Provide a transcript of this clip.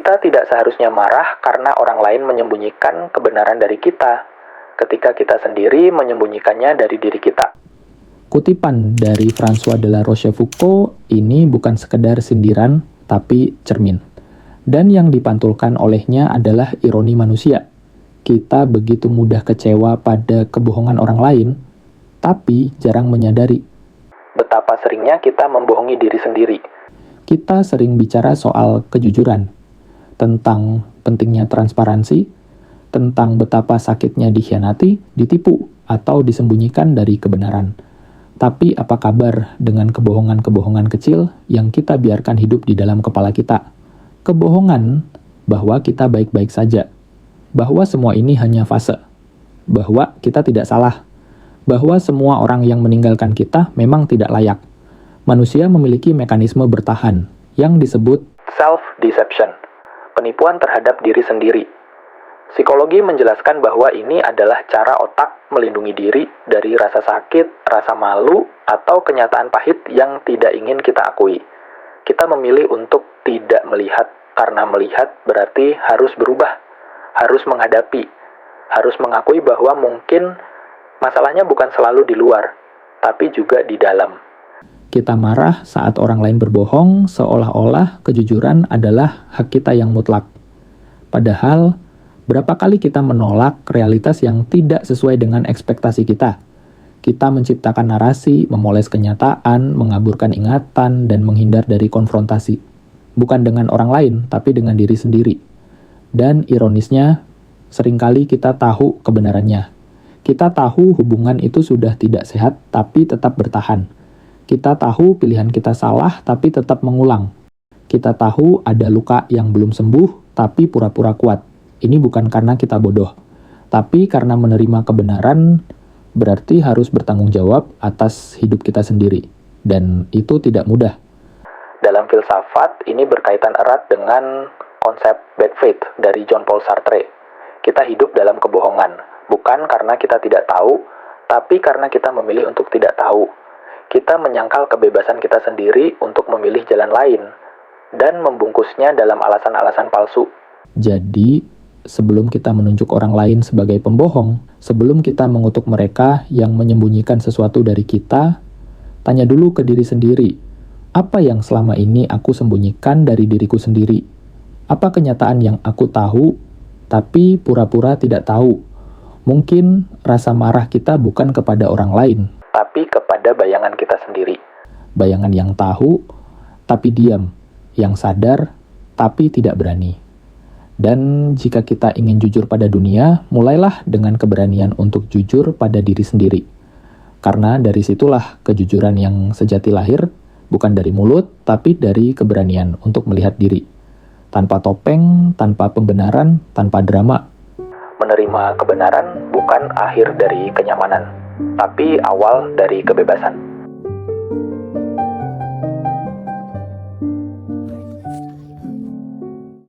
Kita tidak seharusnya marah karena orang lain menyembunyikan kebenaran dari kita, ketika kita sendiri menyembunyikannya dari diri kita. Kutipan dari François de la Rochefoucauld ini bukan sekedar sindiran, tapi cermin. Dan yang dipantulkan olehnya adalah ironi manusia. Kita begitu mudah kecewa pada kebohongan orang lain, tapi jarang menyadari Betapa seringnya kita membohongi diri sendiri. kita sering bicara soal kejujuran, tentang pentingnya transparansi, tentang betapa sakitnya dikhianati, ditipu, atau disembunyikan dari kebenaran. Tapi apa kabar dengan kebohongan-kebohongan kecil yang kita biarkan hidup di dalam kepala kita? Kebohongan bahwa kita baik-baik saja, bahwa semua ini hanya fase, bahwa kita tidak salah, bahwa semua orang yang meninggalkan kita memang tidak layak. Manusia memiliki mekanisme bertahan yang disebut Self-deception, penipuan terhadap diri sendiri. Psikologi menjelaskan bahwa ini adalah cara otak melindungi diri dari rasa sakit, rasa malu, atau kenyataan pahit yang tidak ingin kita akui. Kita memilih untuk tidak melihat, karena melihat berarti harus berubah, harus menghadapi, harus mengakui bahwa mungkin masalahnya bukan selalu di luar, tapi juga di dalam. kita marah saat orang lain berbohong, seolah-olah kejujuran adalah hak kita yang mutlak. Padahal, berapa kali kita menolak realitas yang tidak sesuai dengan ekspektasi kita? Kita menciptakan narasi, memoles kenyataan, mengaburkan ingatan, dan menghindar dari konfrontasi. Bukan dengan orang lain, tapi dengan diri sendiri. Dan ironisnya, seringkali kita tahu kebenarannya. Kita tahu hubungan itu sudah tidak sehat, tapi tetap bertahan. Kita tahu pilihan kita salah, tapi tetap mengulang. Kita tahu ada luka yang belum sembuh, tapi pura-pura kuat. Ini bukan karena kita bodoh, tapi karena menerima kebenaran berarti harus bertanggung jawab atas hidup kita sendiri. Dan itu tidak mudah. Dalam filsafat, ini berkaitan erat dengan konsep bad faith dari John Paul Sartre. Kita hidup dalam kebohongan, bukan karena kita tidak tahu, tapi karena kita memilih untuk tidak tahu. Kita menyangkal kebebasan kita sendiri untuk memilih jalan lain, dan membungkusnya dalam alasan-alasan palsu. Jadi, sebelum kita menunjuk orang lain sebagai pembohong, sebelum kita mengutuk mereka yang menyembunyikan sesuatu dari kita, tanya dulu ke diri sendiri, apa yang selama ini aku sembunyikan dari diriku sendiri? Apa kenyataan yang aku tahu, tapi pura-pura tidak tahu? Mungkin rasa marah kita bukan kepada orang lain, Tapi kepada bayangan kita sendiri. bayangan yang tahu, tapi diam, yang sadar, tapi tidak berani. Dan jika kita ingin jujur pada dunia, mulailah dengan keberanian untuk jujur pada diri sendiri. Karena dari situlah kejujuran yang sejati lahir, bukan dari mulut, tapi dari keberanian untuk melihat diri. Tanpa topeng, tanpa pembenaran, tanpa drama. Menerima kebenaran bukan akhir dari kenyamanan, tapi awal dari kebebasan.